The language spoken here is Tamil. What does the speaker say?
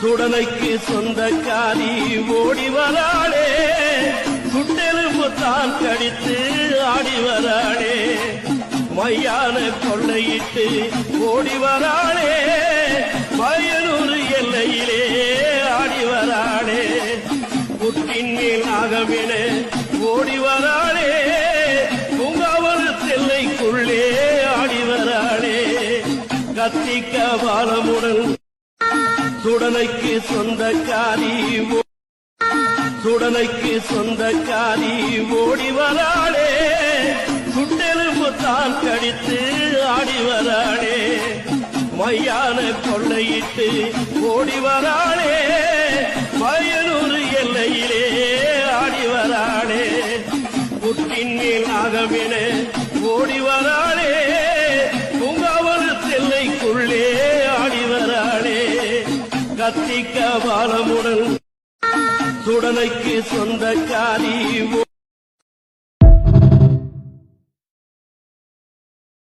சுடலைக்கு சொந்தக்காரி ஓடி வராளே, சுட்டெலும்பு தான் கடித்து ஆடி வராளே, மையான கொள்ளையிட்டு ஓடி வராளே, வயலூர் எல்லையிலே ஆடி வராளே, புட்டின் மேல் ஆகமென ஓடி வராளே, பூங்காவல் தெல்லைக்குள்ளே ஆடி வராளே, கத்திக்க பாலமுடன் சுடலைக்கு சொந்தக்காரி சுடலைக்கு சொந்தக்காரி ஓடி வராளே, சுட்டெலும்பு தான் கடித்து ஆடி வராளே, மையான கொள்ளையிட்டு ஓடி வராளே, வயலூர் எல்லையிலே ஆடி வராளே, புட்டின் மேல் ஆகமென ஓடி வராளே, பூங்காவல் தெல்லைக்குள்ளே ஆடி வராளே, கத்திக்க பாலமுடன் சுடலைக்கு சொந்தக்காரி